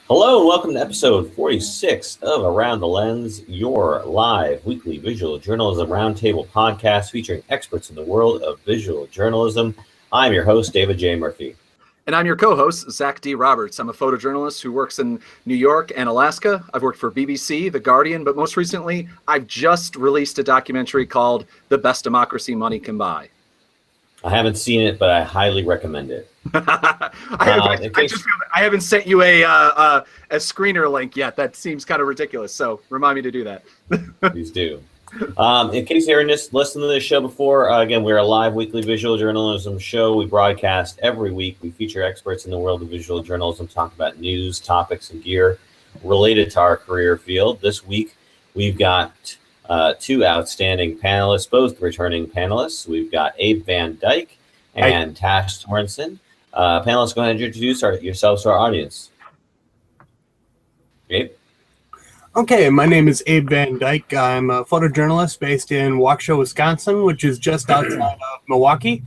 Hello and welcome to episode 46 of Around the Lens, your live weekly visual journalism roundtable podcast featuring experts in the world of visual journalism. I'm your host, David J. Murphy. And I'm your co-host, Zach D. Roberts. I'm a photojournalist who works in New York and Alaska. I've worked for BBC, The Guardian, but most recently, I've just released a documentary called The Best Democracy Money Can Buy. I haven't seen it, but I highly recommend it. I haven't sent you a screener link yet. That seems kind of ridiculous, so remind me to do that. Please do. In case you're just listening to this show before, again, we're a live weekly visual journalism show. We broadcast every week. We feature experts in the world of visual journalism, talk about news, topics, and gear related to our career field. This week, we've got two outstanding panelists, both returning panelists. We've got Abe Van Dyke and Tosh Sorenson. Panelists, go ahead and introduce yourselves to our audience. Abe? Okay, my name is Abe Van Dyke. I'm a photojournalist based in Waukesha, Wisconsin, which is just outside of Milwaukee.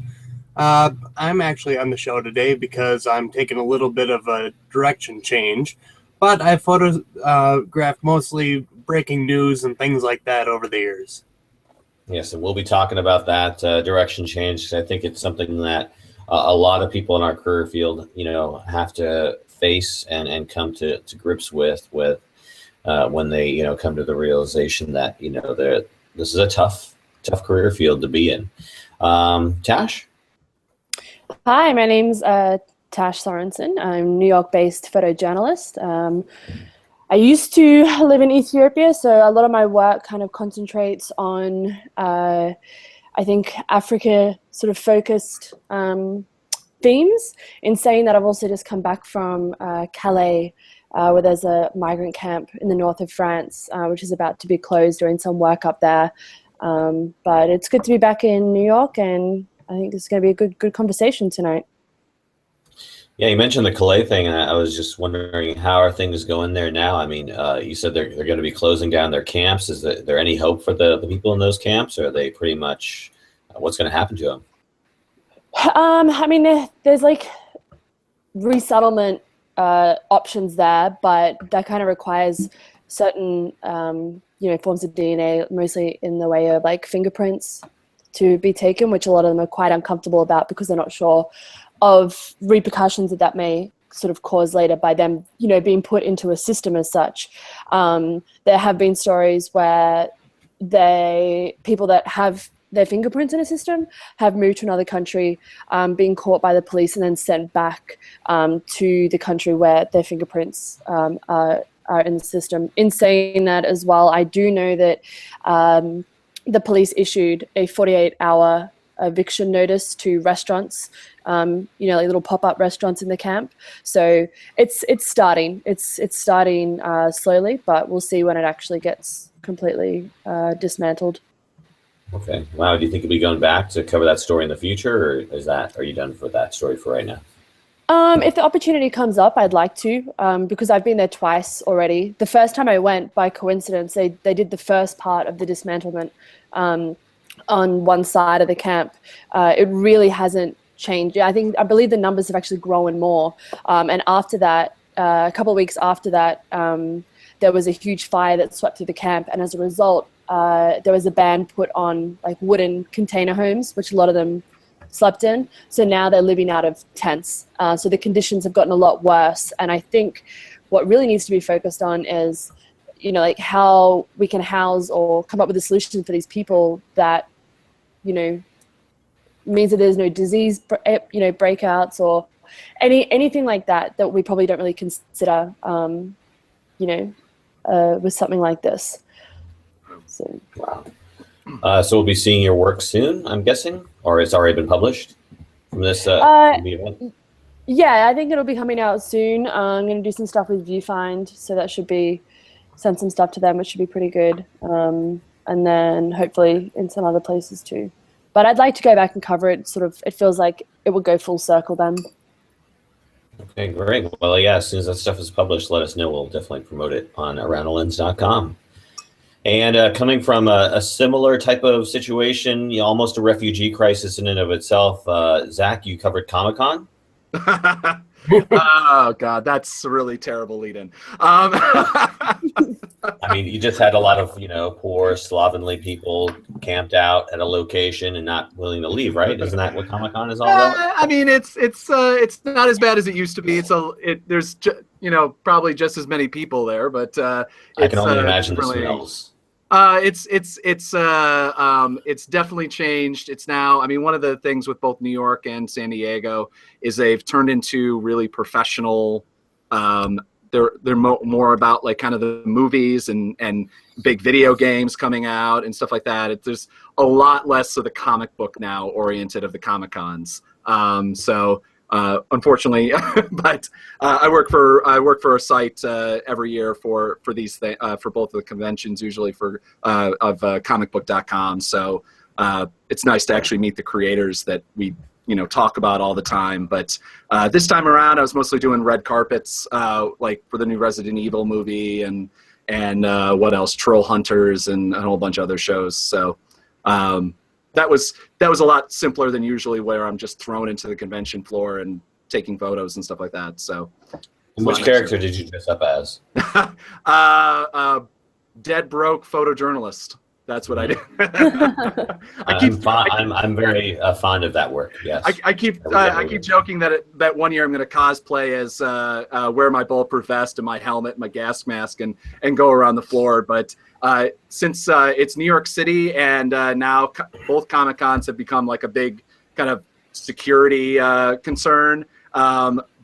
I'm actually on the show today because I'm taking a little bit of a direction change, but I photographed mostly breaking news and things like that over the years. Yes, and we'll be talking about that direction change, because I think it's something that a lot of people in our career field, have to face and come to grips with when they, come to the realization that, this is a tough career field to be in. Tash? Hi, my name's Tash Sorenson. I'm a New York-based photojournalist. I used to live in Ethiopia, so a lot of my work kind of concentrates on, I think, Africa sort of focused themes. In saying that, I've also just come back from Calais, where there's a migrant camp in the north of France, which is about to be closed, doing some work up there. But it's good to be back in New York, and I think it's going to be a good conversation tonight. Yeah, you mentioned the Calais thing, and I was just wondering, how are things going there now? I mean, you said they're going to be closing down their camps. Is there any hope for the people in those camps, or are they pretty much, what's going to happen to them? I mean, there's like resettlement options there, but that kind of requires certain, forms of DNA, mostly in the way of like fingerprints to be taken, which a lot of them are quite uncomfortable about because they're not sure of repercussions that may sort of cause later by them, being put into a system as such. There have been stories where people that have their fingerprints in a system have moved to another country, being caught by the police and then sent back to the country where their fingerprints are in the system. In saying that as well, I do know that the police issued a 48-hour eviction notice to restaurants, like little pop-up restaurants in the camp. So it's starting. It's starting slowly, but we'll see when it actually gets completely dismantled. Okay. Wow. Do you think you'll be going back to cover that story in the future, or are you done for that story for right now? If the opportunity comes up, I'd like to, because I've been there twice already. The first time I went, by coincidence, they did the first part of the dismantlement on one side of the camp. It really hasn't changed. I believe the numbers have actually grown more. And after that, a couple of weeks after that, there was a huge fire that swept through the camp, and as a result, there was a ban put on like wooden container homes, which a lot of them slept in. So now they're living out of tents. So the conditions have gotten a lot worse. And I think what really needs to be focused on is, like how we can house or come up with a solution for these people that, means that there's no disease, breakouts or anything like that we probably don't really consider, with something like this. So. Wow. So we'll be seeing your work soon, I'm guessing, or it's already been published from this event? Yeah, I think it'll be coming out soon. I'm going to do some stuff with Viewfind, so that should send some stuff to them, which should be pretty good. And then hopefully in some other places too. But I'd like to go back and cover it. It feels like it will go full circle then. Okay, great. Well, yeah, as soon as that stuff is published, let us know. We'll definitely promote it on aroundthelens.com. And coming from a similar type of situation, almost a refugee crisis in and of itself, Zach, you covered Comic-Con? Oh God, that's a really terrible lead-in. I mean, you just had a lot of, poor slovenly people camped out at a location and not willing to leave, right? Isn't that what Comic-Con is all about? I mean, it's not as bad as it used to be. There's probably just as many people there, but I can only imagine the really, smells. It's definitely changed. It's now, I mean, one of the things with both New York and San Diego is they've turned into really professional. They're more about like kind of the movies and big video games coming out and stuff like that. There's a lot less of the comic book now oriented of the Comic-Cons. Unfortunately, but I work for a site every year for these for both of the conventions, usually of comicbook.com. So it's nice to actually meet the creators that we talk about all the time. But this time around, I was mostly doing red carpets, like for the new Resident Evil movie and what else, Troll Hunters and a whole bunch of other shows. So. That was a lot simpler than usually, where I'm just thrown into the convention floor and taking photos and stuff like that. So, which character did you dress up as? Dead broke photojournalist. That's what I did. I'm very fond of that work. Yes, I keep joking that one year I'm going to cosplay as wear my bulletproof vest and my helmet, and my gas mask, and go around the floor. But since it's New York City and now both Comic-Cons have become like a big kind of security concern,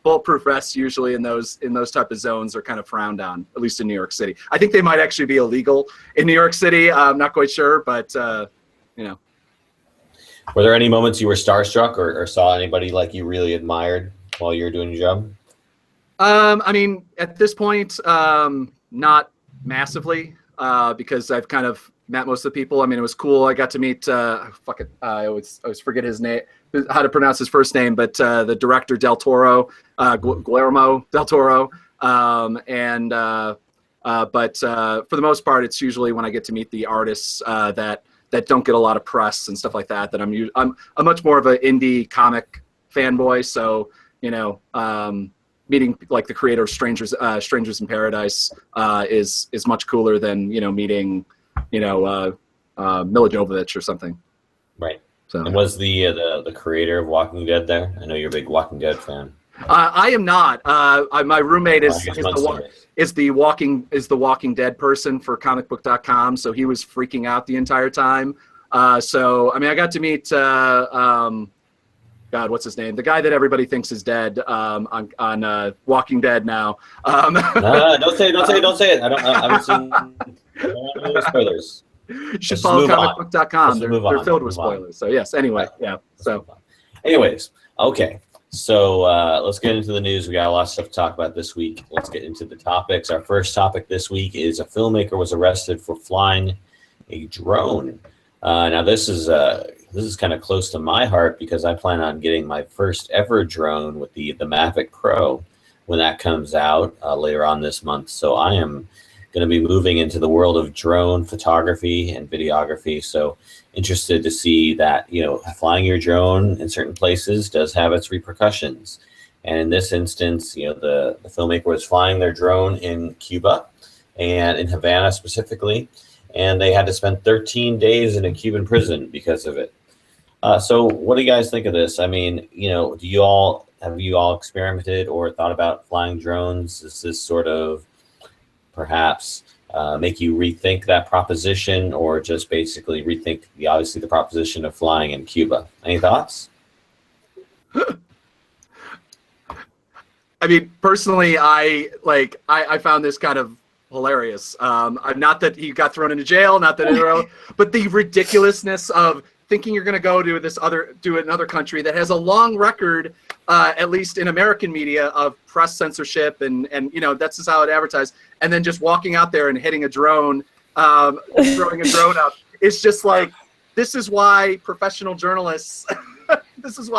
bulletproof vests usually in those type of zones are kind of frowned on, at least in New York City. I think they might actually be illegal in New York City. I'm not quite sure, but Were there any moments you were starstruck or saw anybody like you really admired while you were doing your job? I mean, at this point, not massively, because I've kind of met most of the people. I mean, it was cool. I got to meet, I always forget his name, how to pronounce his first name, but the director Del Toro, Guillermo Del Toro. But for the most part, it's usually when I get to meet the artists that don't get a lot of press and stuff like that, that I'm much more of an indie comic fanboy. So, meeting like the creator of Strangers in Paradise is much cooler than meeting Mila Jovovich or something. Right. So, and was the creator of Walking Dead there? I know you're a big Walking Dead fan. I am not. My roommate is the Walking Dead person for comicbook.com, so he was freaking out the entire time. So I mean, I got to meet God, what's his name? The guy that everybody thinks is dead on Walking Dead now. Don't say it. I haven't seen any spoilers. You should follow comicbook.com. They're filled with spoilers. So yes. Anyway, yeah. So, anyways, okay. So let's get into the news. We got a lot of stuff to talk about this week. Let's get into the topics. Our first topic this week is a filmmaker was arrested for flying a drone. Now this is kind of close to my heart because I plan on getting my first ever drone with the Mavic Pro when that comes out later on this month. So I am going to be moving into the world of drone photography and videography. So interested to see that, flying your drone in certain places does have its repercussions. And in this instance, the filmmaker was flying their drone in Cuba and in Havana specifically, and they had to spend 13 days in a Cuban prison because of it. So what do you guys think of this? I mean, have you all experimented or thought about flying drones? Is this sort of perhaps make you rethink that proposition, or just basically rethink the proposition of flying in Cuba? Any thoughts? I mean, personally, I found this kind of hilarious. Not that he got thrown into jail, not that but the ridiculousness of thinking you're going to go to another country that has a long record, at least in American media, of press censorship and that's just how it advertised. And then just walking out there and hitting a drone, throwing a drone up. It's just like, this is why professional journalists, this is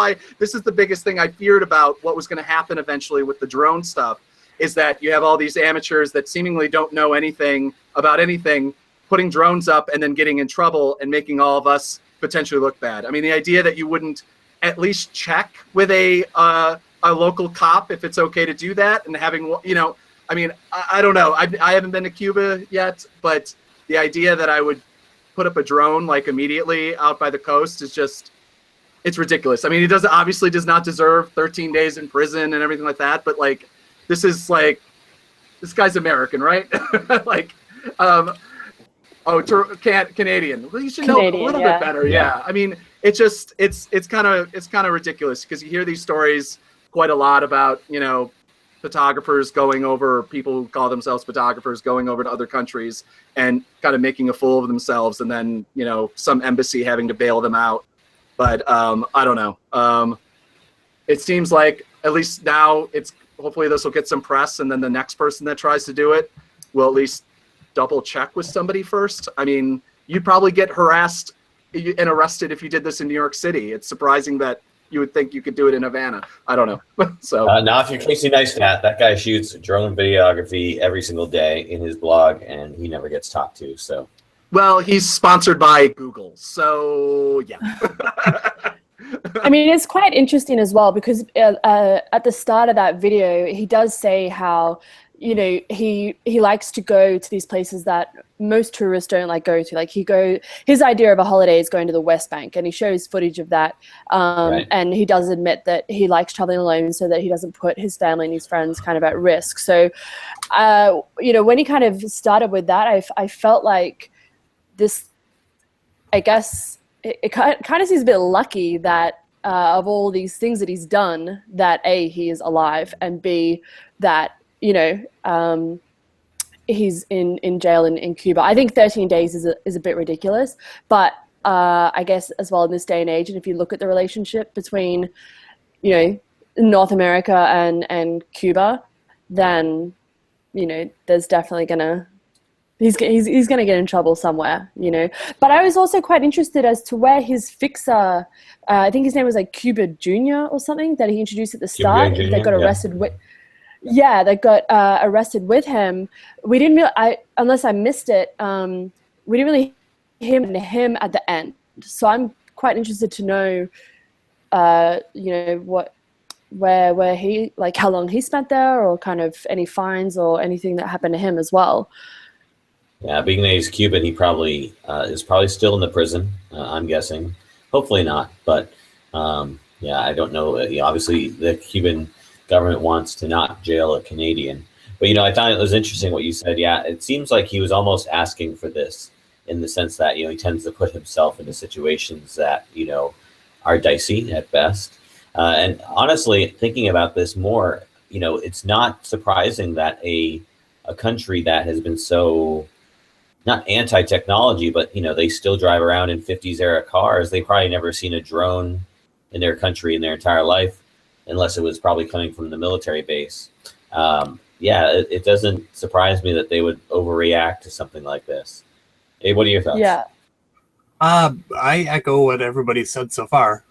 the biggest thing I feared about what was going to happen eventually with the drone stuff, is that you have all these amateurs that seemingly don't know anything about anything, putting drones up and then getting in trouble and making all of us potentially look bad. I mean, the idea that you wouldn't at least check with a a local cop if it's okay to do that, and having, you know, I mean, I don't know. I haven't been to Cuba yet, but the idea that I would put up a drone like immediately out by the coast is just, it's ridiculous. I mean, he obviously does not deserve 13 days in prison and everything like that, but like, this is like, this guy's American, right? Like, Canadian. Well, you should know a little bit better. Yeah. I mean, it's just, it's kind of ridiculous, because you hear these stories quite a lot about, you know, photographers going over, people who call themselves photographers going over to other countries and kind of making a fool of themselves, and then, you know, some embassy having to bail them out. But I don't know. It seems like, at least now, it's, hopefully this will get some press, and then the next person that tries to do it will at least double check with somebody first. I mean, you'd probably get harassed and arrested if you did this in New York City. It's surprising that you would think you could do it in Havana. I don't know. So now, if you're Casey Neistat, that guy shoots drone videography every single day in his blog, and he never gets talked to. So, well, he's sponsored by Google, so yeah. I mean, it's quite interesting as well, because at the start of that video, he does say how, you know, he likes to go to these places that most tourists don't like go to. Like, his idea of a holiday is going to the West Bank, and he shows footage of that. Right. And he does admit that he likes traveling alone so that he doesn't put his family and his friends kind of at risk. So, you know, when he kind of started with that, I felt like this, I guess, it kind of seems a bit lucky that of all these things that he's done, that A, he is alive, and B, that, you know, he's in jail in Cuba. I think 13 days is a bit ridiculous, but I guess as well in this day and age, and if you look at the relationship between, you know, North America and Cuba, then, you know, there's definitely he's gonna get in trouble somewhere, you know. But I was also quite interested as to where his fixer, I think his name was like Cuba Jr. or something, that he introduced at the start, that got arrested with. Yeah, that got arrested with him. We didn't really, unless I missed it, we didn't really hear him at the end. So I'm quite interested to know, you know, where he, like, how long he spent there, or kind of any fines or anything that happened to him as well. Yeah, being that he's Cuban, he probably is probably still in the prison. I'm guessing. Hopefully not, but yeah, I don't know. You know, obviously, the Cuban government wants to not jail a Canadian, but, you know, I thought it was interesting what you said. Yeah, it seems like he was almost asking for this, in the sense that, you know, he tends to put himself into situations that, you know, are dicey at best. And honestly, thinking about this more, you know, it's not surprising that a country that has been so, not anti-technology, but, you know, they still drive around in 50s era cars. They probably never seen a drone in their country in their entire life, unless it was probably coming from the military base. Yeah, it doesn't surprise me that they would overreact to something like this. Hey, what are your thoughts? Yeah. I echo what everybody said so far.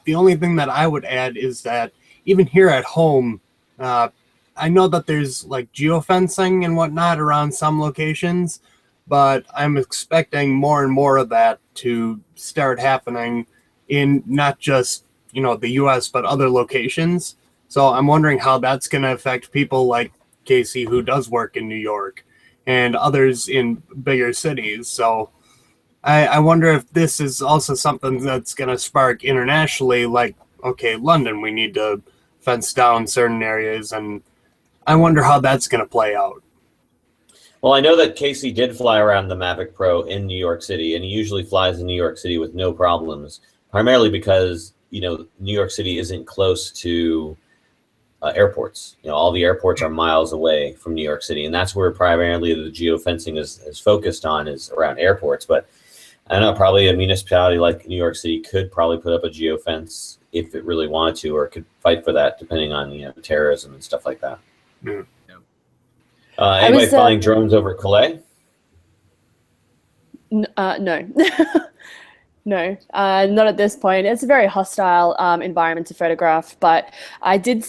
The only thing that I would add is that even here at home, I know that there's like geofencing and whatnot around some locations, but I'm expecting more and more of that to start happening in not just, you know, the US, but other locations. So I'm wondering how that's going to affect people like Casey, who does work in New York, and others in bigger cities. So I wonder if this is also something that's going to spark internationally, like, okay, London, we need to fence down certain areas, and I wonder how that's going to play out. Well, I know that Casey did fly around the Mavic Pro in New York City, and he usually flies in New York City with no problems, primarily because, you know, New York City isn't close to airports. You know, all the airports are miles away from New York City, and that's where primarily the geofencing is focused on, is around airports. But I don't know, probably a municipality like New York City could probably put up a geofence if it really wanted to, or could fight for that, depending on, you know, terrorism and stuff like that. Yeah. Anybody flying drones over Calais? No. No, not at this point. It's a very hostile environment to photograph. But I did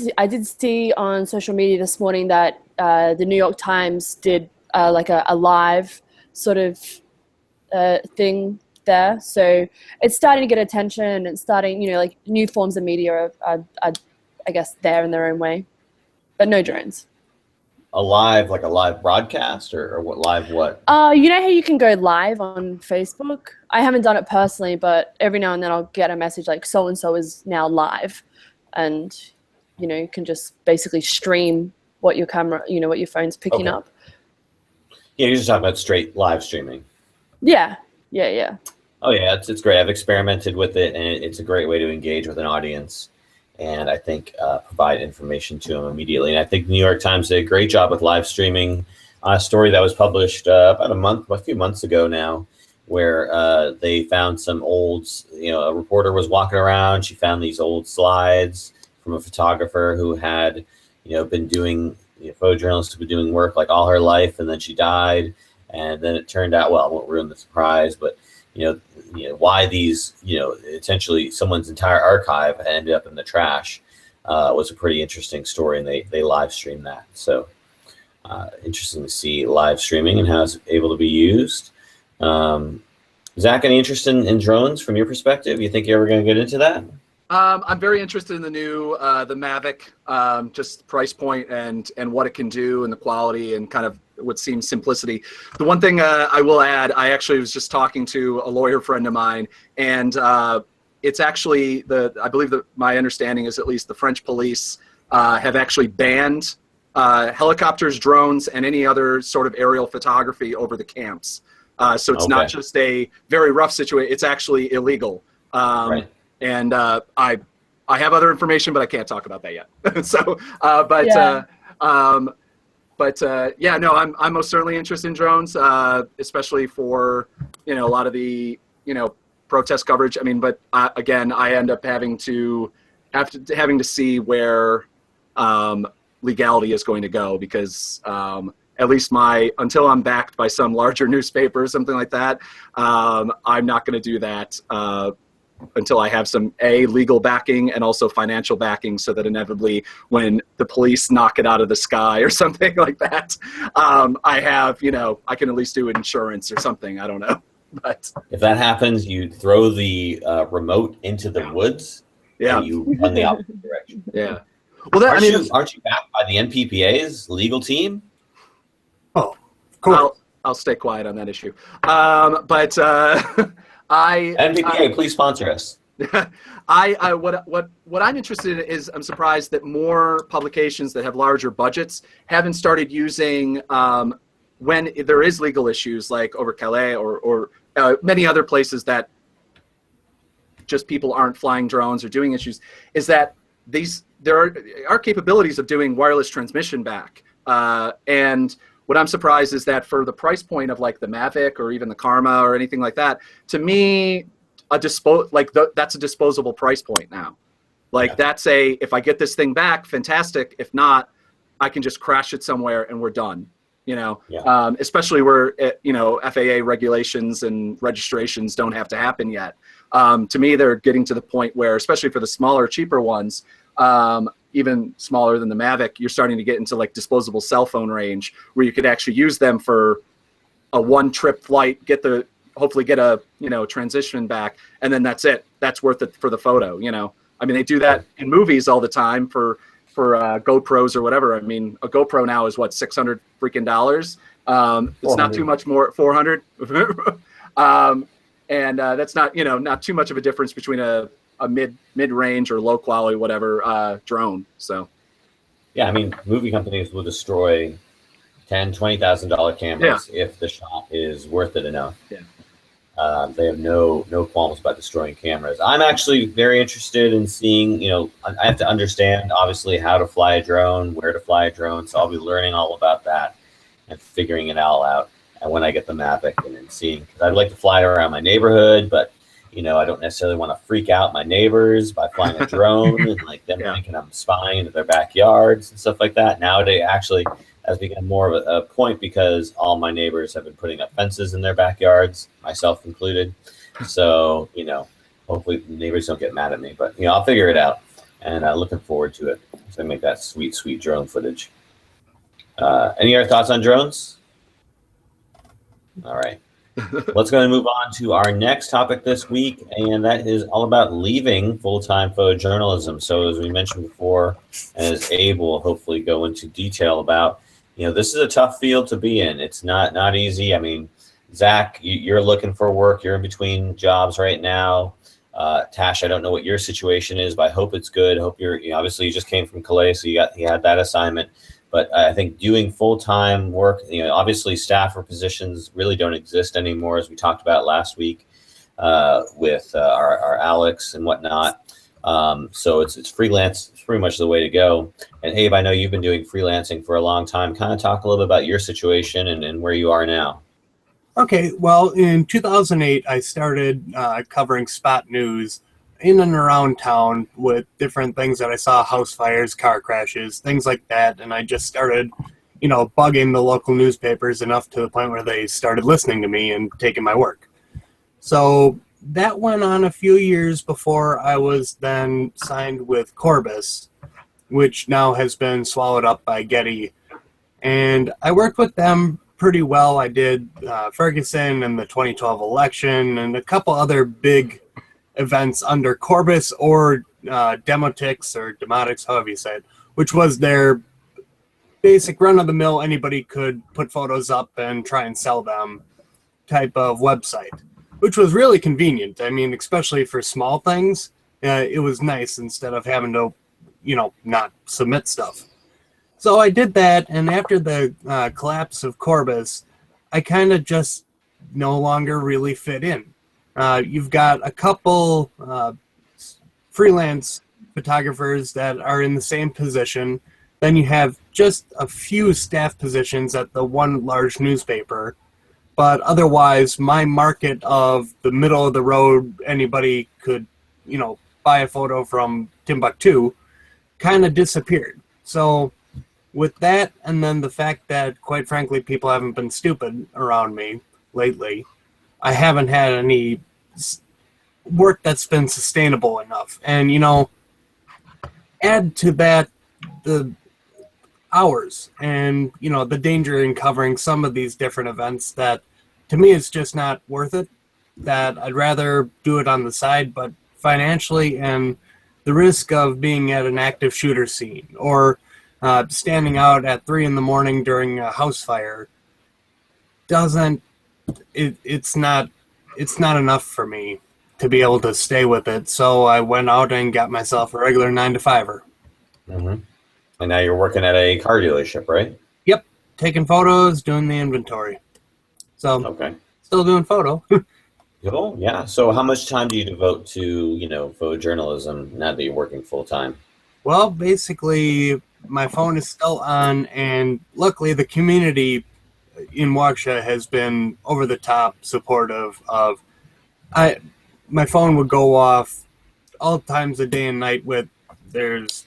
see on social media this morning that the New York Times did like a live sort of thing there. So it's starting to get attention. It's starting, you know, like new forms of media are I I guess, there in their own way, but no drones. Like a live broadcast, or what? Live what? You know how you can go live on Facebook? I haven't done it personally, but every now and then I'll get a message like so and so is now live, and you know, you can just basically stream what your camera, you know, what your phone's picking up. Yeah, you're just talking about straight live streaming. Yeah. Oh yeah, it's great. I've experimented with it, and it's a great way to engage with an audience, and I think provide information to them immediately. And I think the New York Times did a great job with live streaming a story that was published about a few months ago now, where they found some old, a reporter was walking around. She found these old slides from a photographer who had, been doing, photojournalist who had been doing work like all her life, and then she died. And then it turned out, well, I won't ruin the surprise, but why these, essentially someone's entire archive ended up in the trash was a pretty interesting story, and they live streamed that. So interesting to see live streaming and how it's able to be used. Zach, any interest in drones from your perspective? You think you're ever going to get into that? I'm very interested in the new, the Mavic, just price point and what it can do and the quality and kind of what seems simplicity. The one thing I will add, I actually was just talking to a lawyer friend of mine, and it's actually I believe that my understanding is at least the French police have actually banned helicopters, drones, and any other sort of aerial photography over the camps. So it's not just a very rough situation, it's actually illegal. Right. And I have other information, but I can't talk about that yet. So, yeah, no, I'm most certainly interested in drones, especially for, a lot of the, protest coverage. I mean, but again, I end up having to see where legality is going to go, because at least until I'm backed by some larger newspaper or something like that, I'm not going to do that until I have some legal backing and also financial backing, so that inevitably when the police knock it out of the sky or something like that, I have, I can at least do insurance or something. I don't know. But if that happens, you throw the remote into the woods. Yeah. And you run the opposite direction. Yeah. Well, aren't you backed by the NPPA's legal team? Oh, cool. I'll stay quiet on that issue. But NPPA, please sponsor us. What I'm interested in is, I'm surprised that more publications that have larger budgets haven't started using, when there is legal issues like over Calais or many other places that just people aren't flying drones or doing issues, is that there are capabilities of doing wireless transmission back. And what I'm surprised is that for the price point of like the Mavic or even the Karma or anything like that, to me, that's a disposable price point now. Like if I get this thing back, fantastic. If not, I can just crash it somewhere and we're done. Especially where FAA regulations and registrations don't have to happen yet. To me, they're getting to the point where, especially for the smaller, cheaper ones, even smaller than the Mavic, you're starting to get into like disposable cell phone range, where you could actually use them for a one-trip flight, hopefully get a transition back, and then that's it. That's worth it for the photo. I mean, they do that in movies all the time for GoPros or whatever. I mean, a GoPro now is what, $600 freaking dollars. It's not too much more, 400. And that's not not too much of a difference between a mid-range or low quality whatever drone. So yeah, I mean, movie companies will destroy $10,000-$20,000 cameras if the shot is worth it enough. They have no qualms about destroying cameras. I'm actually very interested in seeing, I have to understand obviously how to fly a drone, where to fly a drone, so I'll be learning all about that and figuring it all out. And when I get the Mavic and then seeing, because I'd like to fly around my neighborhood, but I don't necessarily want to freak out my neighbors by flying a drone and like them thinking I'm spying into their backyards and stuff like that. Nowadays, actually, has become more of a point, because all my neighbors have been putting up fences in their backyards, myself included. So, hopefully the neighbors don't get mad at me, but I'll figure it out, and looking forward to it. So I make that sweet, sweet drone footage. Any other thoughts on drones? All right. Let's go and move on to our next topic this week, and that is all about leaving full-time photojournalism. So as we mentioned before, and as Abe will hopefully go into detail about, this is a tough field to be in. It's not easy. I mean, Zach, you're looking for work. You're in between jobs right now. Tash, I don't know what your situation is, but I hope it's good. I hope obviously you just came from Calais, so you had that assignment. But I think doing full-time work, obviously staffer positions really don't exist anymore, as we talked about last week with our Alex and whatnot. So it's freelance. It's pretty much the way to go. And Abe, I know you've been doing freelancing for a long time. Kind of talk a little bit about your situation and where you are now. Okay, well, in 2008, I started covering spot news in and around town with different things that I saw: house fires, car crashes, things like that. And I just started, bugging the local newspapers enough to the point where they started listening to me and taking my work. So that went on a few years before I was then signed with Corbis, which now has been swallowed up by Getty. And I worked with them pretty well. I did Ferguson and the 2012 election and a couple other big events under Corbis, or Demotics, or Demotics, however you say it, which was their basic run-of-the-mill, anybody could put photos up and try and sell them type of website, which was really convenient. I mean, especially for small things, it was nice instead of having to, not submit stuff. So I did that, and after the collapse of Corbis, I kind of just no longer really fit in. You've got a couple freelance photographers that are in the same position. Then you have just a few staff positions at the one large newspaper. But otherwise, my market of the middle of the road, anybody could, buy a photo from Timbuktu, kind of disappeared. So with that, and then the fact that, quite frankly, people haven't been stupid around me lately, I haven't had any work that's been sustainable enough. And, add to that the hours and, the danger in covering some of these different events that, to me, it's just not worth it. That I'd rather do it on the side, but financially, and the risk of being at an active shooter scene or standing out at 3 a.m. during a house fire it's not enough for me to be able to stay with it. So I went out and got myself a regular 9-to-5er. Mm-hmm. And now you're working at a car dealership, right? Yep, taking photos, doing the inventory. So okay, still doing photo. Cool. Yeah. So how much time do you devote to photojournalism now that you're working full time? Well, basically, my phone is still on, and luckily the community in Waukesha has been over the top supportive of. My phone would go off all times of day and night with there's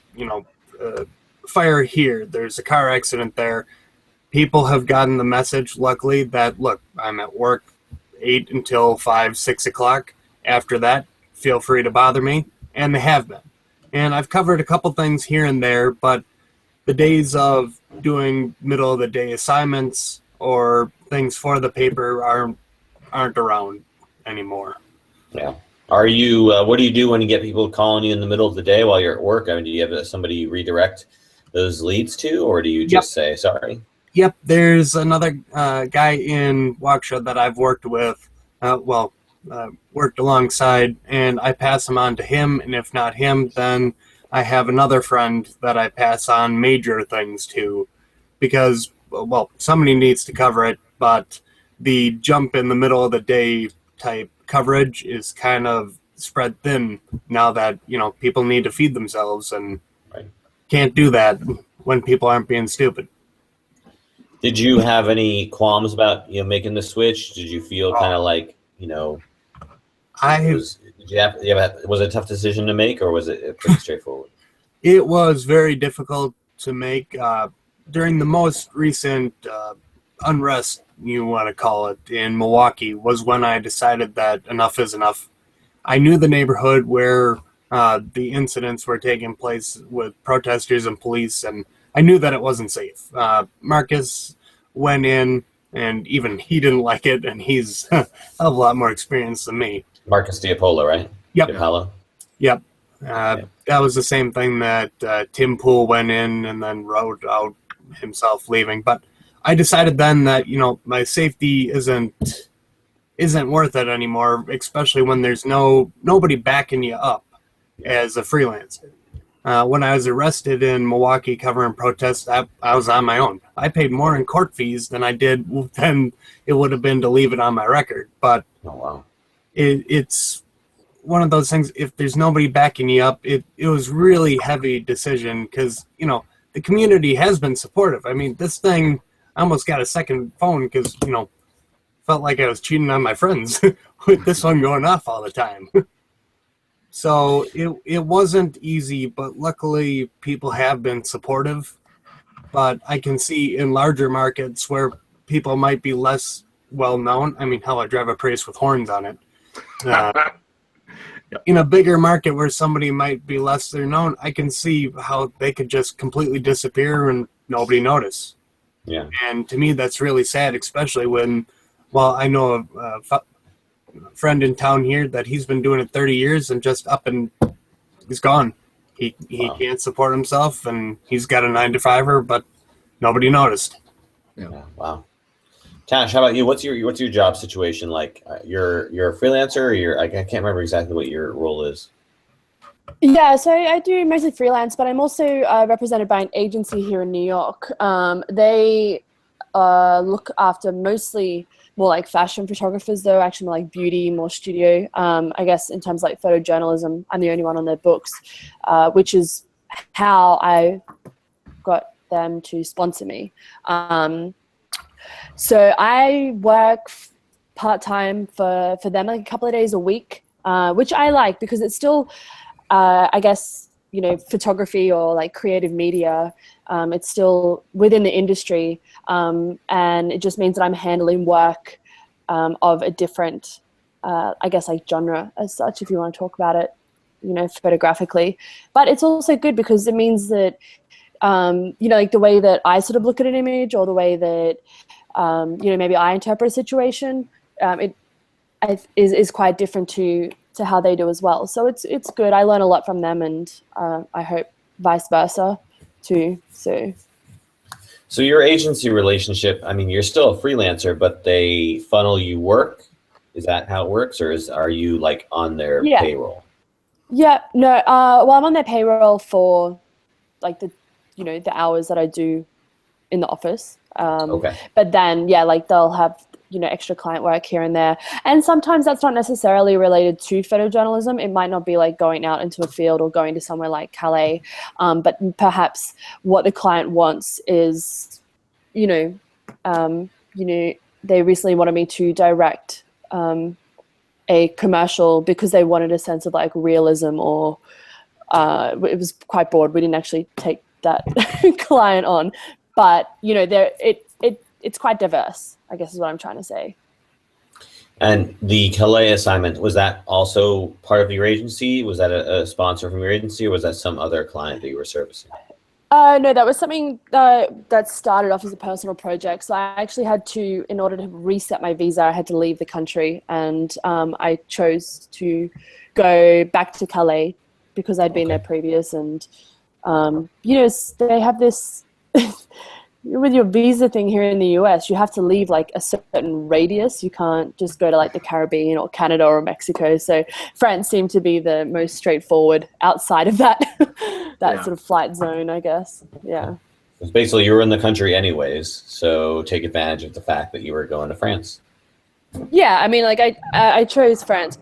fire here, there's a car accident there. People have gotten the message, luckily, that look, I'm at work 8 until 5, 6 o'clock. After that, feel free to bother me, and they have been. And I've covered a couple things here and there, but the days of doing middle of the day assignments or things for the paper aren't around anymore. Yeah. Are you? What do you do when you get people calling you in the middle of the day while you're at work? I mean, do you have somebody you redirect those leads to, or do you just say sorry? Yep. There's another guy in Waukesha that I've worked with. Worked alongside, and I pass them on to him. And if not him, then I have another friend that I pass on major things to, because somebody needs to cover it, but the jump in the middle of the day type coverage is kind of spread thin now that people need to feed themselves and can't do that when people aren't being stupid. Did you have any qualms about making the switch? Did you feel kind of like was it a tough decision to make, or was it pretty straightforward? It was very difficult to make. During the most recent unrest, you want to call it, in Milwaukee, was when I decided that enough is enough. I knew the neighborhood where the incidents were taking place with protesters and police, and I knew that it wasn't safe. Marcus went in and even he didn't like it, and he's a lot more experienced than me. Marcus Diapolo, right? Yep. Diapolo. Yep. That was the same thing that Tim Pool went in and then wrote out himself leaving. But I decided then that, you know, my safety isn't worth it anymore, especially when there's nobody backing you up as a freelancer. When I was arrested in Milwaukee covering protests, I was on my own. I paid more in court fees than it would have been to leave it on my record. But oh, wow. It's one of those things, if there's nobody backing you up, it was really heavy decision because, you know, the community has been supportive. I mean, this thing, I almost got a second phone because, you know, felt like I was cheating on my friends with this one going off all the time. So it wasn't easy, but luckily people have been supportive. But I can see in larger markets where people might be less well known. I mean, hell, I drive a Prius with horns on it. In a bigger market where somebody might be less known, I can see how they could just completely disappear and nobody notice. Yeah. And to me, that's really sad, especially when, well, I know a friend in town here that he's been doing it 30 years and just up and he's gone. He Wow. can't support himself and he's got a 9-to-5-er, but nobody noticed. Yeah. Wow. Tash, how about you? What's your job situation like? You're a freelancer, or I can't remember exactly what your role is. Yeah, so I do mostly freelance, but I'm also represented by an agency here in New York. They look after mostly more like fashion photographers, though, actually more like beauty, more studio. I guess in terms of like photojournalism, I'm the only one on their books, which is how I got them to sponsor me. So I work part-time for them, like a couple of days a week, which I like because it's still, I guess, you know, photography or like creative media. It's still within the industry, and it just means that I'm handling work of a different, I guess, like genre as such, if you want to talk about it, you know, photographically. But it's also good because it means that, you know, like the way that I sort of look at an image or the way that, you know, maybe I interpret a situation, it is quite different to how they do as well. So it's good. I learn a lot from them, and I hope vice versa too. So your agency relationship, I mean, you're still a freelancer, but they funnel you work. Is that how it works, or are you like on their payroll? Yeah, no. Well, I'm on their payroll for like the hours that I do in the office. Okay. But then, yeah, like they'll have, you know, extra client work here and there. And sometimes that's not necessarily related to photojournalism. It might not be like going out into a field or going to somewhere like Calais. But perhaps what the client wants is, you know, they recently wanted me to direct a commercial because they wanted a sense of like realism, or it was quite broad. We didn't actually take that client on. But, you know, it's quite diverse, I guess is what I'm trying to say. And the Calais assignment, was that also part of your agency? Was that a sponsor from your agency, or was that some other client that you were servicing? No, that was something that started off as a personal project. So I actually had to, in order to reset my visa, I had to leave the country. And I chose to go back to Calais because I'd been there previous. And, you know, they have this... with your visa thing here in the US, you have to leave like a certain radius. You can't just go to like the Caribbean or Canada or Mexico. So France seemed to be the most straightforward outside of that sort of flight zone, I guess. Yeah. It's basically you were in the country anyways, so take advantage of the fact that you were going to France. Yeah, I mean, like I chose France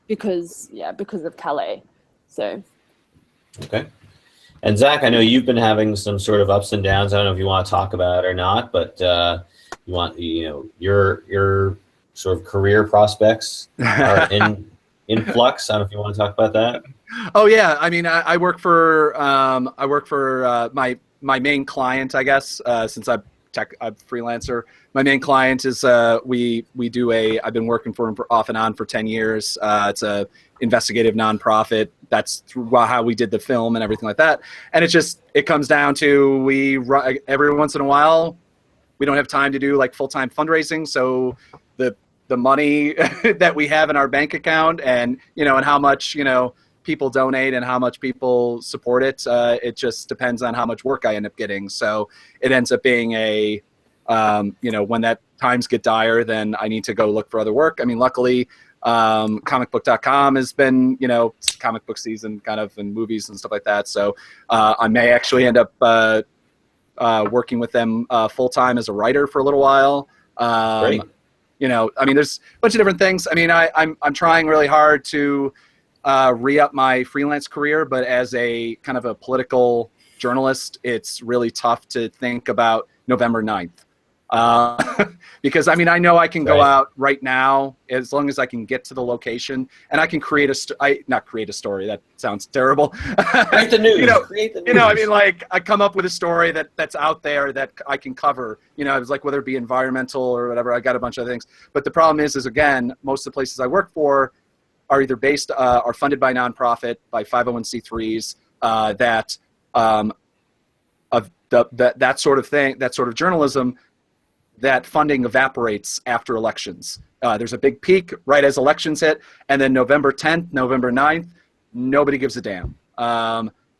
because of Calais. So. Okay. And Zach, I know you've been having some sort of ups and downs. I don't know if you want to talk about it or not, but your sort of career prospects are in flux. I don't know if you want to talk about that. Oh yeah, I mean, I work for my main client, I guess, since I'm a freelancer. My main client is I've been working for him off and on for 10 years. It's a investigative nonprofit. That's how we did the film and everything like that. And it comes down to every once in a while, we don't have time to do like full-time fundraising. So the money that we have in our bank account and, and how much, people donate and how much people support it, it just depends on how much work I end up getting. So it ends up being a, when that times get dire, then I need to go look for other work. I mean, luckily, comicbook.com has been, it's comic book season kind of and movies and stuff like that. So I may actually end up working with them full-time as a writer for a little while. Great. I mean, there's a bunch of different things. I mean, I'm trying really hard to re-up my freelance career, but as a kind of a political journalist, it's really tough to think about November 9th. Because I mean, I know I can go out right now as long as I can get to the location and I can create not create a story. That sounds terrible. Create the news. Create the news. I mean, like I come up with a story that's out there that I can cover, it's like whether it be environmental or whatever, I got a bunch of things. But the problem is again, most of the places I work for are either are funded by nonprofit, by 501c3s, that sort of thing, that sort of journalism, that funding evaporates after elections. There's a big peak right as elections hit, and then November 10th, November 9th, nobody gives a damn.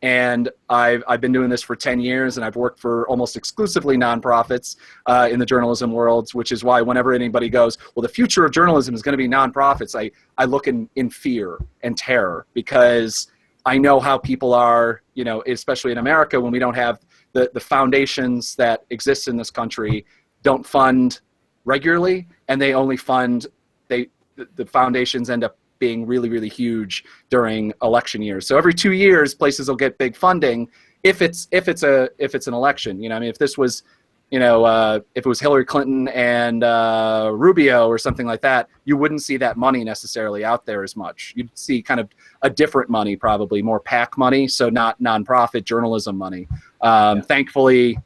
And I've been doing this for 10 years, and I've worked for almost exclusively nonprofits in the journalism world, which is why whenever anybody goes, well, the future of journalism is going to be nonprofits, I look in fear and terror, because I know how people are, especially in America, when we don't have the foundations that exist in this country don't fund regularly, and they only fund, the foundations end up being really, really huge during election years. So every 2 years, places will get big funding if it's an election. I mean, if this was, if it was Hillary Clinton and Rubio or something like that, you wouldn't see that money necessarily out there as much. You'd see kind of a different money, probably more PAC money, so not nonprofit journalism money. Thankfully,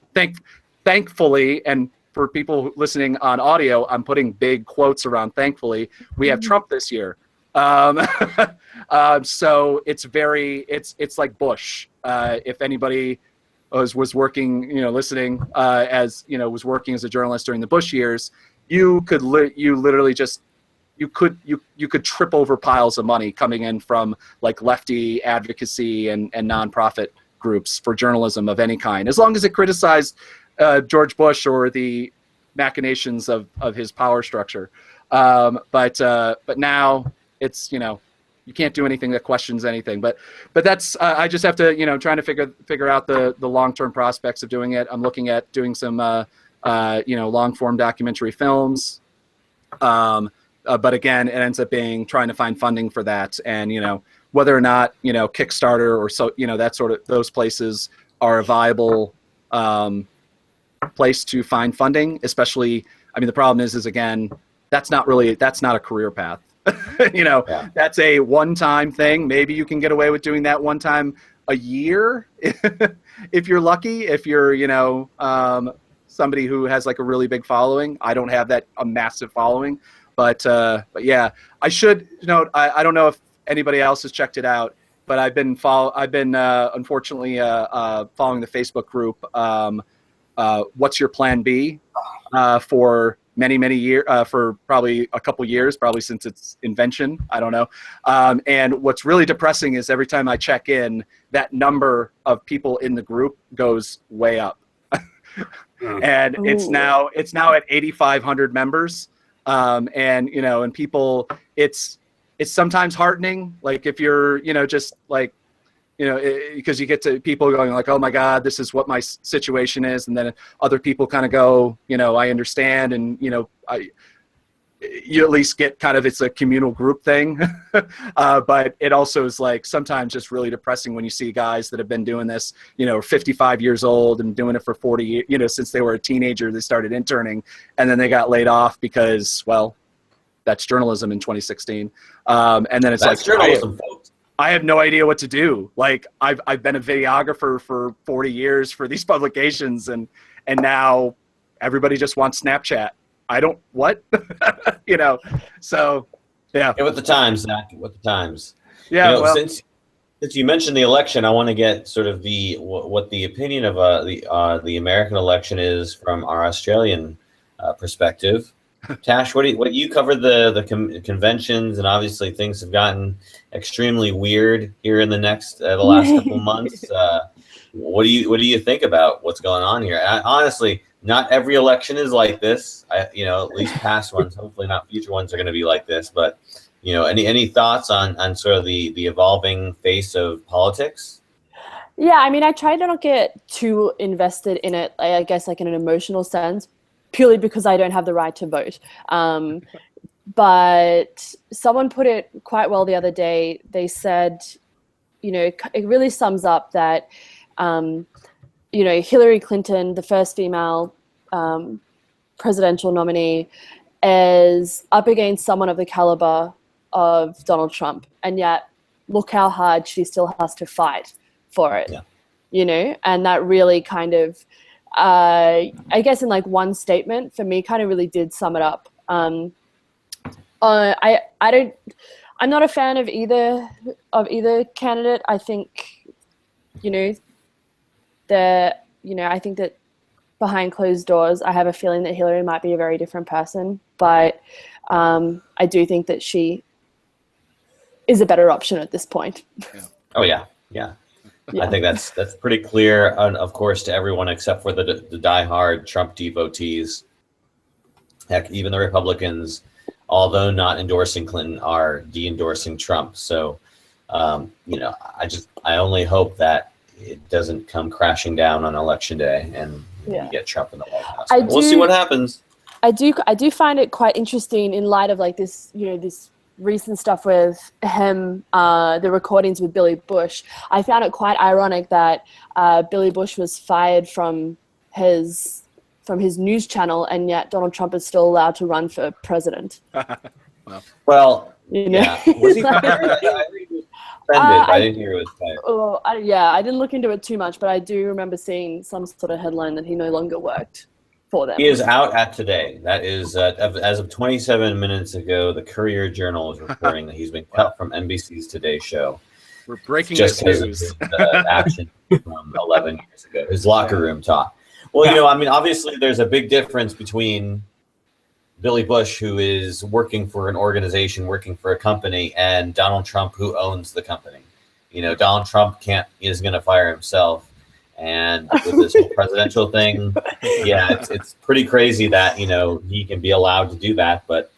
and for people listening on audio, I'm putting big quotes around thankfully, we have Trump this year. So it's like Bush. If anybody was working, listening, was working as a journalist during the Bush years, you could trip over piles of money coming in from like lefty advocacy and nonprofit groups for journalism of any kind, as long as it criticized George Bush or the machinations of his power structure. But now it's, you can't do anything that questions anything. But that's I just have to, trying to figure out the long-term prospects of doing it. I'm looking at doing some long-form documentary films. But again, it ends up being trying to find funding for that, and whether or not Kickstarter or that sort of, those places are a viable place to find funding. Especially, I mean, the problem is again, that's not a career path. That's a one-time thing. Maybe you can get away with doing that one time a year if you're lucky. If you're somebody who has like a really big following. I don't have a massive following, but yeah, I should note. I don't know if anybody else has checked it out, but I've been unfortunately following the Facebook group. What's your plan B? For many years, for probably a couple years, probably since its invention. I don't know. And what's really depressing is every time I check in, that number of people in the group goes way up. And it's now at 8,500 members. And people, it's sometimes heartening. Like if you're, just like, because you get to people going like, oh my God, this is what my situation is. And then other people kind of go, I understand. And, you at least get kind of, it's a communal group thing. But it also is like sometimes just really depressing when you see guys that have been doing this, 55 years old and doing it for 40 years, since they were a teenager, they started interning, and then they got laid off because, well, that's journalism in 2016. And then it's that's like journalism, folks. I have no idea what to do. Like I've been a videographer for 40 years for these publications, and now everybody just wants Snapchat. I don't what So yeah. Get with the times, Zach. With the times. Yeah. Since Since you mentioned the election, I want to get sort of what the opinion of the American election is from our Australian perspective. Tash, what you covered the conventions, and obviously things have gotten extremely weird here in the last couple of months. What do you think about what's going on here? Honestly, not every election is like this. At least past ones. Hopefully, not future ones are going to be like this. But any thoughts on sort of the evolving face of politics? Yeah, I mean, I try to not get too invested in it, I guess, like in an emotional sense, purely because I don't have the right to vote. But someone put it quite well the other day. They said, it really sums up that, Hillary Clinton, the first female presidential nominee, is up against someone of the caliber of Donald Trump, and yet look how hard she still has to fight for it. Yeah. And that really kind of, I guess in like one statement for me, kind of really did sum it up. I'm not a fan of either candidate. I think, I think that behind closed doors, I have a feeling that Hillary might be a very different person, but I do think that she is a better option at this point. Yeah. Oh yeah. I think that's pretty clear, of course, to everyone except for the diehard Trump devotees. Heck, even the Republicans, although not endorsing Clinton, are de-endorsing Trump. So, I only hope that it doesn't come crashing down on election day and we get Trump in the White House. We'll see what happens. I do find it quite interesting in light of like this, this recent stuff with him, the recordings with Billy Bush. I found it quite ironic that Billy Bush was fired from his news channel, and yet Donald Trump is still allowed to run for president. Well, yeah. Was he fired? I heard he was suspended. I didn't hear he was fired. I didn't look into it too much, but I do remember seeing some sort of headline that he no longer worked for them. He is out at today. That is, as of 27 minutes ago, the Courier-Journal is reporting that he's been cut from NBC's Today Show. We're breaking just this because news. of his action from 11 years ago, his locker room talk. Well, obviously there's a big difference between Billy Bush, who is working for an organization, working for a company, and Donald Trump, who owns the company. Donald Trump isn't going to fire himself. And with this whole presidential thing, it's pretty crazy that, he can be allowed to do that. But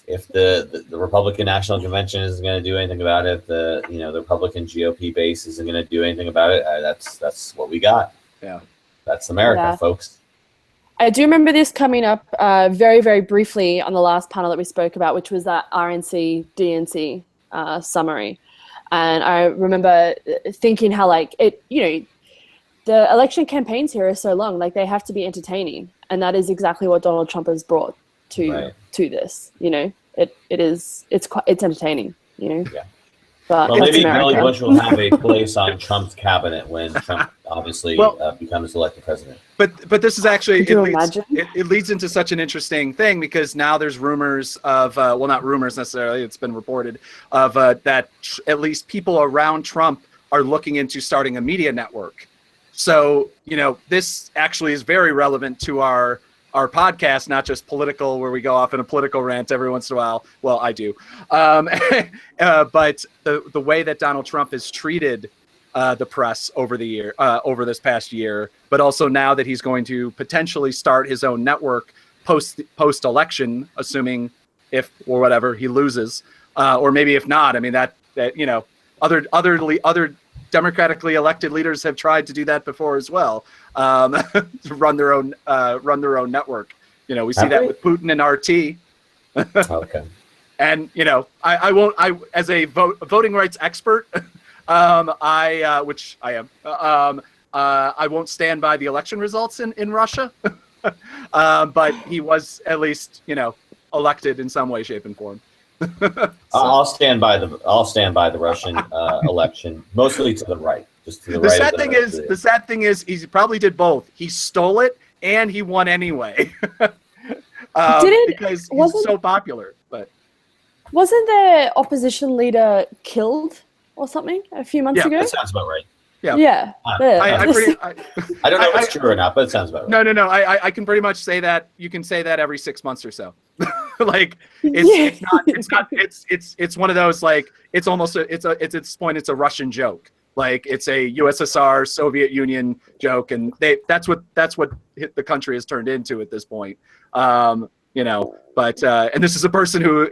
if the Republican National Convention isn't going to do anything about it, the Republican GOP base isn't going to do anything about it, that's what we got. Yeah. That's America, folks. I do remember this coming up very, very briefly on the last panel that we spoke about, which was that RNC DNC summary. And I remember thinking how the election campaigns here are so long, like they have to be entertaining. And that is exactly what Donald Trump has brought to this, it's entertaining, Yeah. But well, maybe Billy Bush will have a place on Trump's cabinet when Trump obviously becomes elected president. But this is actually it leads into such an interesting thing, because now there's rumors of not rumors necessarily, it's been reported of that at least people around Trump are looking into starting a media network. So this actually is very relevant to our podcast, not just political, where we go off in a political rant every once in a while. Well, I do. But the way that Donald Trump has treated the press over this past year, but also now that he's going to potentially start his own network post election, assuming if or whatever he loses, or maybe if not. I mean that other democratically elected leaders have tried to do that before as well, to run their own network. We see that with Putin and RT. Okay. And I as a voting rights expert, which I am, I won't stand by the election results in Russia, but he was at least elected in some way, shape, and form. I'll stand by the Russian election, mostly to the right. Just to the right. The sad thing is he probably did both. He stole it and he won anyway. Because he's so popular. But wasn't the opposition leader killed or something a few months ago. That sounds about right. Yeah. I don't know if it's true or not, but it sounds about right. No. I can pretty much say that. You can say that every 6 months or so. Like it's one of those, like, it's almost at this point it's a Russian joke. Like, it's a USSR Soviet Union joke, and that's what the country has turned into at this point. You know, but and this is a person who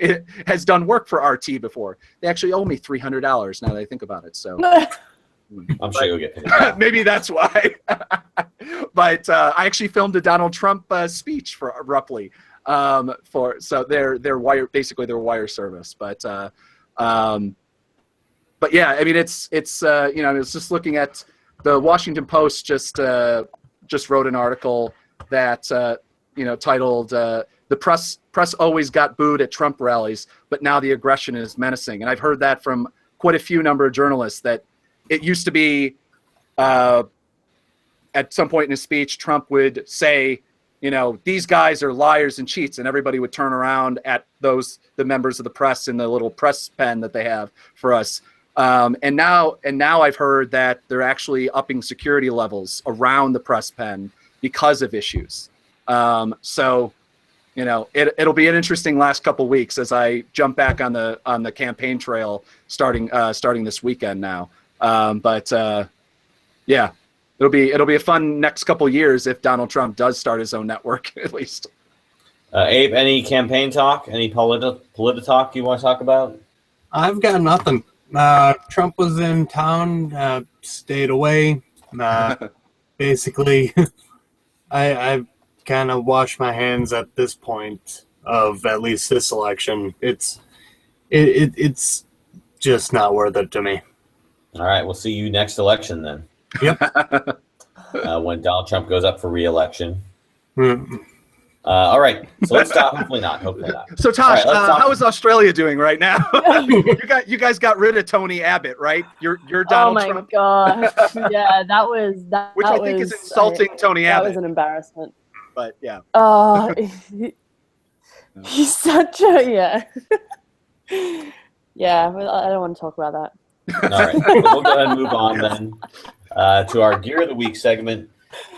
has done work for RT before. They actually owe me $300 now that I think about it. So I'm sure you'll get paid. Maybe that's why. But I actually filmed a Donald Trump speech for roughly so their wire, basically their wire service. But yeah, I mean, it's you know, I was just looking at the Washington Post just wrote an article that you know, titled "The press always got booed at Trump rallies, but now the aggression is menacing." And I've heard that from quite a few number of journalists, that it used to be at some point in his speech, Trump would say, you know, these guys are liars and cheats, and everybody would turn around at the members of the press in the little press pen that they have for us. And now I've heard that they're actually upping security levels around the press pen because of issues. So, you know, it'll be an interesting last couple weeks as I jump back on the campaign trail starting this weekend now. But yeah, it'll be a fun next couple years if Donald Trump does start his own network, at least. Abe, any campaign talk, any talk you want to talk about? I've got nothing. Trump was in town, stayed away. Basically, I've kind of washed my hands at this point of at least this election. It's just not worth it to me. All right, we'll see you next election then. Yep. When Donald Trump goes up for re-election. Mm. All right, so let's stop. Hopefully not. So Tosh, right, how is Australia doing right now? you guys got rid of Tony Abbott, right? You're Donald Trump. Oh my gosh! Yeah, that was that. Which I think is insulting Tony Abbott. That was an embarrassment. But yeah. Oh, he's such a yeah. I don't want to talk about that. All right, we'll go ahead and move on then to our Gear of the Week segment.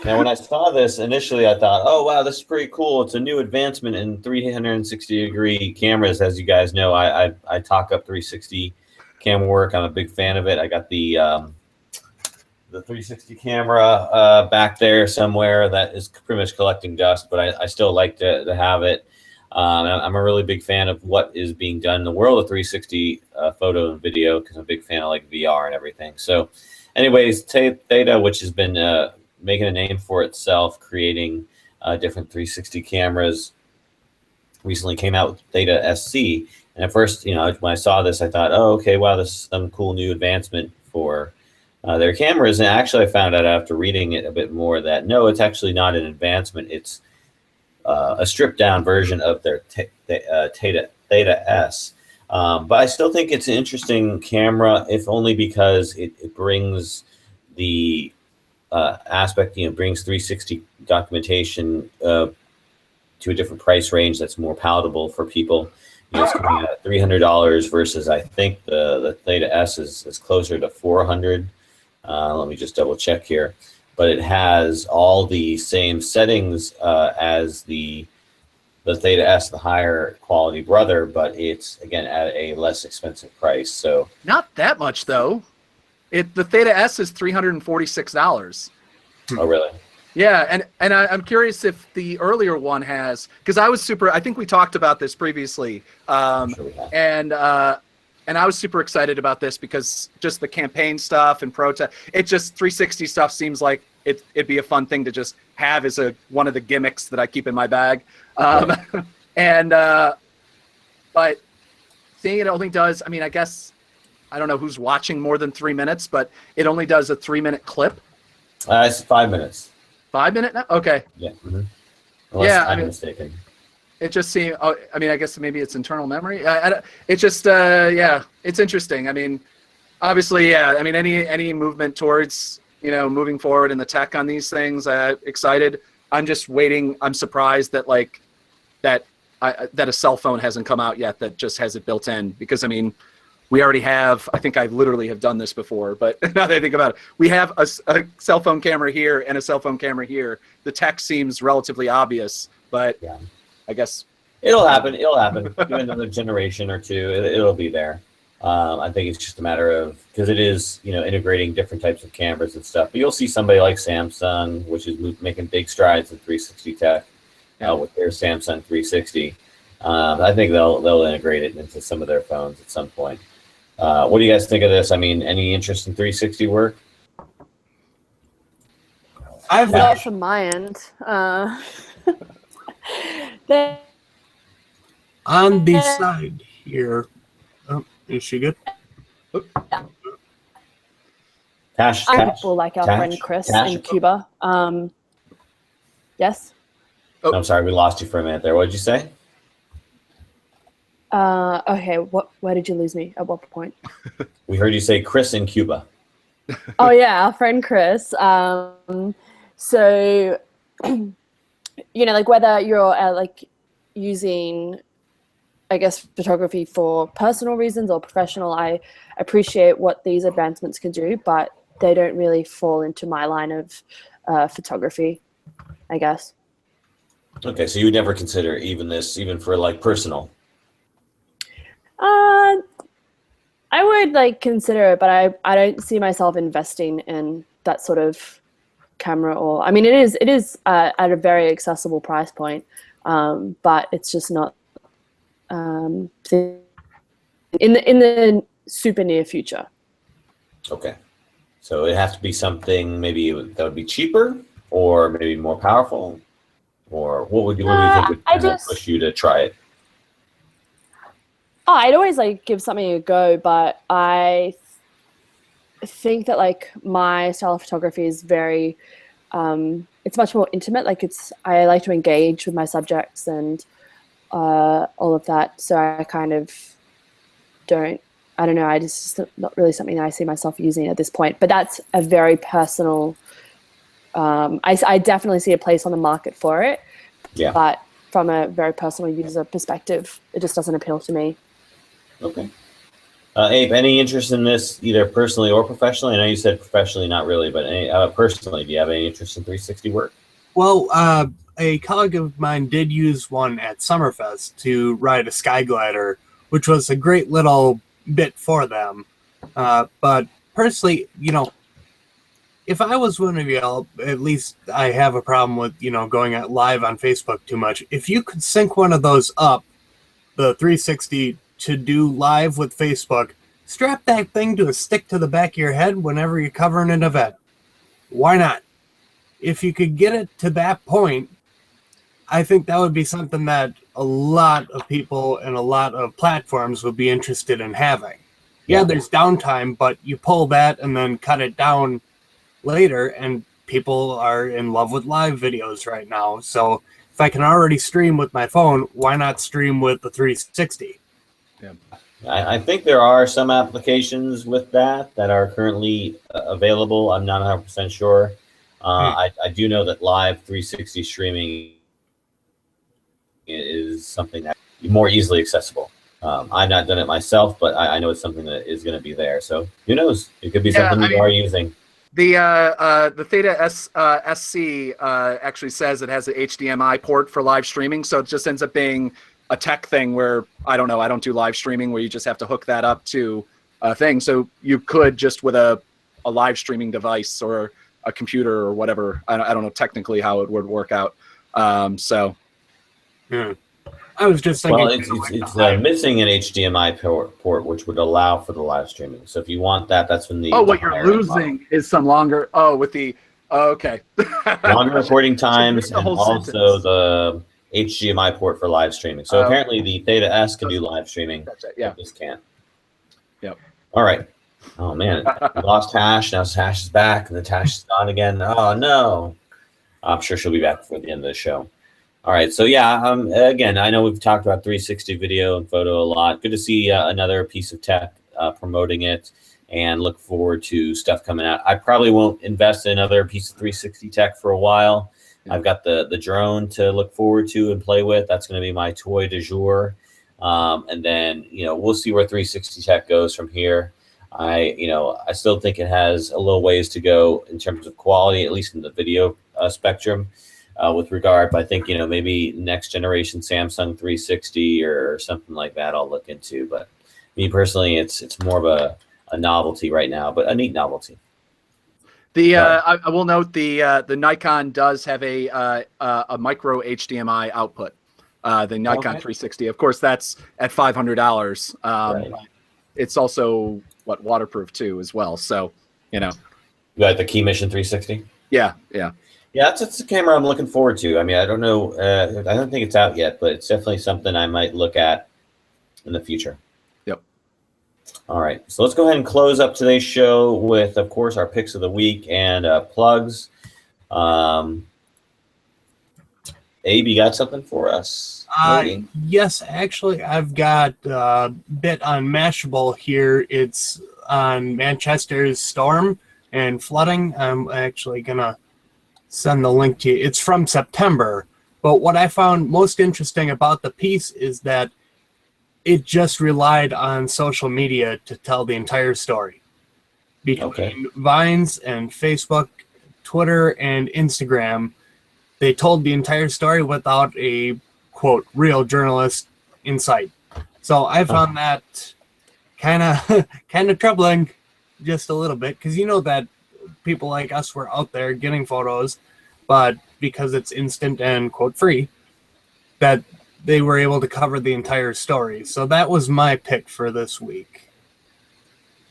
Now, when I saw this initially, I thought, oh, wow, this is pretty cool. It's a new advancement in 360-degree cameras. As you guys know, I talk up 360 camera work. I'm a big fan of it. I got the 360 camera back there somewhere that is pretty much collecting dust, but I still like to have it. I'm a really big fan of what is being done in the world of 360 photo and video, because I'm a big fan of like VR and everything. So anyways, Theta, which has been making a name for itself, creating different 360 cameras, recently came out with Theta SC. And at first, you know, when I saw this, I thought, oh, okay, wow, this is some cool new advancement for their cameras. And actually, I found out after reading it a bit more that no, it's actually not an advancement. It's a stripped down version of their Theta S. But I still think it's an interesting camera, if only because it brings the aspect, you know, brings 360 documentation to a different price range that's more palatable for people. You know, it's coming at $300 versus I think the Theta S is closer to $400. Let me just double check here. But it has all the same settings as the Theta S, the higher quality brother, but it's again at a less expensive price. So not that much though. The Theta S is $346. Oh really? Yeah, and I'm curious if the earlier one has, because I think we talked about this previously, Sure and I was super excited about this because just the campaign stuff and protest, it just 360 stuff seems like it'd be a fun thing to just have as one of the gimmicks that I keep in my bag. And but seeing it only does, I mean, I guess, I don't know who's watching more than 3 minutes, but it only does a 3-minute clip. It's 5 minutes. 5 minute now? Okay. Yeah. Mm-hmm. Unless I'm mistaken. It just seems, I mean, I guess maybe it's internal memory. It just, yeah, it's interesting. I mean, obviously, yeah, I mean, any movement towards, you know, moving forward in the tech on these things, excited. I'm just waiting. I'm surprised that that a cell phone hasn't come out yet that just has it built in, because I mean, we already have, I think I literally have done this before, but now that I think about it, we have a cell phone camera here and a cell phone camera here. The tech seems relatively obvious, but Yeah. I guess It'll happen. It'll happen. Give it another generation or two. It'll be there. I think it's just a matter of, because it is, integrating different types of cameras and stuff. But you'll see somebody like Samsung, which is making big strides in 360 tech with their Samsung 360. I think they'll integrate it into some of their phones at some point. What do you guys think of this? I mean, any interest in 360 work? I've Not from my end. There- on the side here. Oh, is she good? Tash, people like our friend Chris in Cuba. Yes. Oh. I'm sorry, we lost you for a minute there. What did you say? Okay. Where did you lose me? At what point? We heard you say Chris in Cuba. Oh yeah, our friend Chris. So, like whether you're like using, I guess, photography for personal reasons or professional, I appreciate what these advancements can do, but they don't really fall into my line of photography, I guess. Okay, so you would never consider even for like personal. I would like consider it, but I don't see myself investing in that sort of camera. Or I mean, it is at a very accessible price point, but it's just not in the super near future. Okay, so it has to be something maybe that would be cheaper, or maybe more powerful, or what would you think would push you to try it? I'd always like give something a go, but I think that like my style of photography is very, it's much more intimate. Like I like to engage with my subjects and all of that. So I kind of I don't know. It's not really something that I see myself using at this point, but that's a very personal, I definitely see a place on the market for it. Yeah. But from a very personal user perspective, it just doesn't appeal to me. Okay. Abe, any interest in this, either personally or professionally? I know you said professionally, not really, but personally, do you have any interest in 360 work? Well, a colleague of mine did use one at Summerfest to ride a sky glider, which was a great little bit for them. But personally, if I was one of y'all, at least I have a problem with, going out live on Facebook too much. If you could sync one of those up, the 360 to do live with Facebook, strap that thing to a stick to the back of your head whenever you're covering an event. Why not? If you could get it to that point, I think that would be something that a lot of people and a lot of platforms would be interested in having. Yeah, there's downtime, but you pull that and then cut it down later, and people are in love with live videos right now. So if I can already stream with my phone, why not stream with the 360? Yeah. I think there are some applications with that are currently available. I'm not 100% sure. I do know that live 360 streaming is something that is more easily accessible. I've not done it myself, but I know it's something that is going to be there. So who knows? It could be something you are using. The Theta S SC actually says it has an HDMI port for live streaming, so it just ends up being a tech thing where I don't do live streaming where you just have to hook that up to a thing. So you could just with a live streaming device or a computer or whatever. I don't know technically how it would work out. I was just thinking. Well, it's missing an HDMI port, which would allow for the live streaming. So if you want that, that's when the what you're losing is some longer. Okay. Longer recording times and also the HDMI port for live streaming. So apparently the Theta S can do live streaming. That's it, yeah. This can't. Yep. All right. Oh man, we lost Tash. Now Tash is back, and then Tash is gone again. Oh no. I'm sure she'll be back before the end of the show. All right. So yeah, again, I know we've talked about 360 video and photo a lot. Good to see another piece of tech promoting it, and look forward to stuff coming out. I probably won't invest in another piece of 360 tech for a while. I've got the drone to look forward to and play with. That's going to be my toy du jour. And then, we'll see where 360 tech goes from here. I still think it has a little ways to go in terms of quality, at least in the video spectrum with regard. But I think, maybe next generation Samsung 360 or something like that I'll look into. But me personally, it's more of a novelty right now, but a neat novelty. I will note the Nikon does have a micro HDMI output. The Nikon 360, of course, that's at $500. Right. It's also waterproof too as well. So, You got the Key Mission 360. Yeah. That's a camera I'm looking forward to. I mean, I don't know. I don't think it's out yet, but it's definitely something I might look at in the future. Yep. All right. So let's go ahead and close up today's show with, of course, our picks of the week and plugs. Abe, you got something for us? Yes, actually, I've got a bit on Mashable here. It's on Manchester's storm and flooding. I'm actually going to send the link to you. It's from September. But what I found most interesting about the piece is that it just relied on social media to tell the entire story. Between Vines and Facebook, Twitter, and Instagram, they told the entire story without a, quote, real journalist in sight. So I found that kind of troubling just a little bit, because that people like us were out there getting photos, but because it's instant and, quote, free, that they were able to cover the entire story. So that was my pick for this week.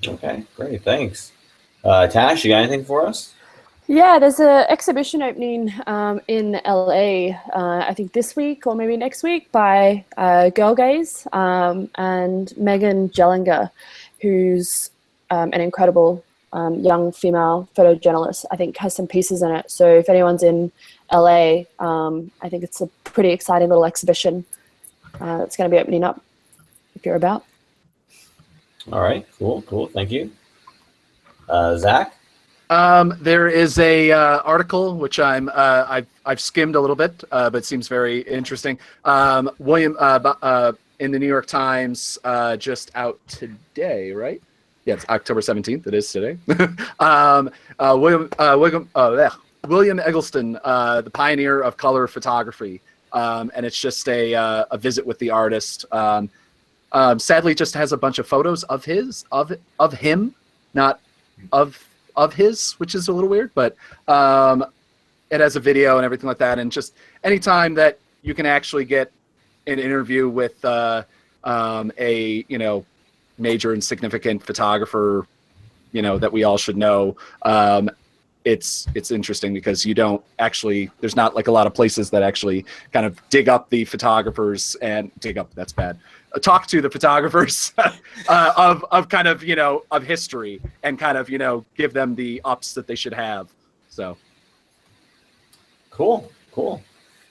Okay, great. Thanks. Tash, you got anything for us? Yeah, there's an exhibition opening in LA, I think this week or maybe next week, by Girl Gaze and Megan Jellinger, who's an incredible young female photojournalist. I think has some pieces in it. So if anyone's in LA, I think it's a pretty exciting little exhibition that's going to be opening up if you're about. All right, cool. Thank you. Zach? There is a article which I've skimmed a little bit, but seems very interesting. William in the New York Times, just out today, right? Yeah, it's October 17th. It is today. William Eggleston, the pioneer of color photography, and it's just a visit with the artist. Sadly, just has a bunch of photos of him, not of his, which is a little weird, but it has a video and everything like that. And just anytime that you can actually get an interview with a major and significant photographer, that we all should know, it's interesting because you don't actually, there's not like a lot of places that actually kind of dig up the photographers and that's bad. Talk to the photographers of kind of, of history and kind of, give them the ups that they should have. So. Cool.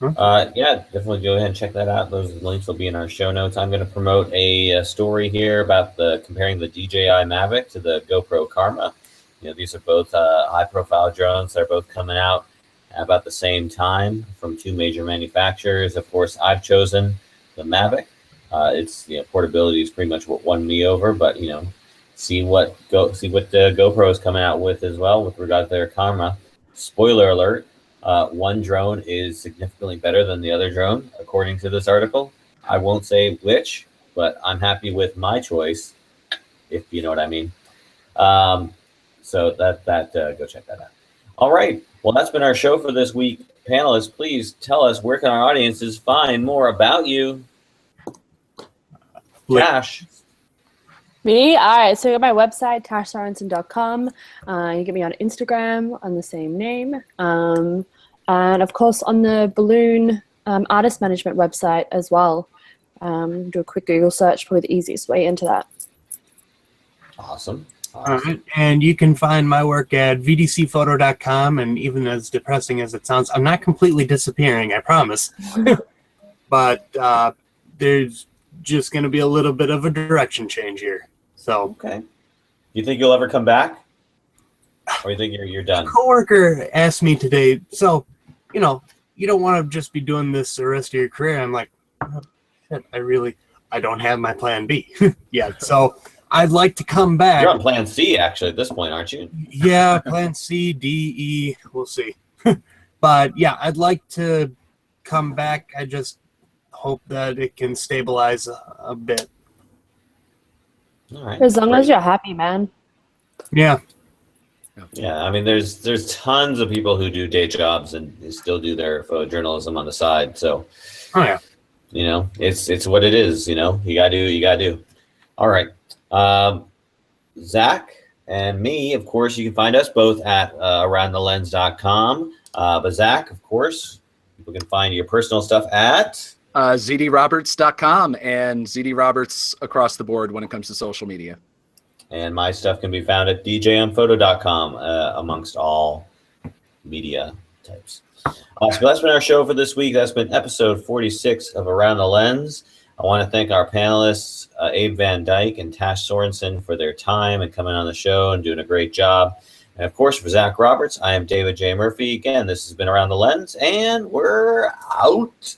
Yeah, definitely go ahead and check that out. Those links will be in our show notes. I'm going to promote a story here about comparing the DJI Mavic to the GoPro Karma. These are both high-profile drones. They're both coming out about the same time from two major manufacturers. Of course, I've chosen the Mavic. It's portability is pretty much what won me over, but see what the GoPro is coming out with as well with regard to their camera. Spoiler alert: one drone is significantly better than the other drone, according to this article. I won't say which, but I'm happy with my choice, if you know what I mean. So that go check that out. All right. Well, that's been our show for this week. Panelists, please tell us, where can our audiences find more about you? Tash. Me? All right. So you got my website, tashsorensen.com. You get me on Instagram on the same name. And of course on the Balloon artist management website as well. Do a quick Google search, probably the easiest way into that. Awesome. All right. And you can find my work at vdcphoto.com. And even as depressing as it sounds, I'm not completely disappearing, I promise. But there's just going to be a little bit of a direction change here. So, okay. You think you'll ever come back? Or you think you're done? A coworker asked me today, so, you don't want to just be doing this the rest of your career. I'm like, oh, shit, I don't have my plan B yet. So I'd like to come back. You're on plan C, actually, at this point, aren't you? Yeah, plan C, D, E, we'll see. But yeah, I'd like to come back. I just hope that it can stabilize a bit. All right. As long great. as you're happy, man. Yeah. Yeah, I mean, there's tons of people who do day jobs and they still do their photojournalism on the side. So, Oh yeah. you know, it's what it is. You know, you gotta do. All right, Zach and me, of course, you can find us both at aroundthelens.com. But Zach, of course, people can find your personal stuff at zdroberts.com and zdroberts across the board when it comes to social media. And my stuff can be found at djmphoto.com, amongst all media types. So that's been our show for this week. That's been episode 46 of Around the Lens. I want to thank our panelists, Abe Van Dyke and Tash Sorenson, for their time and coming on the show and doing a great job. And of course, for Zach Roberts, I am David J. Murphy. Again, this has been Around the Lens, and we're out.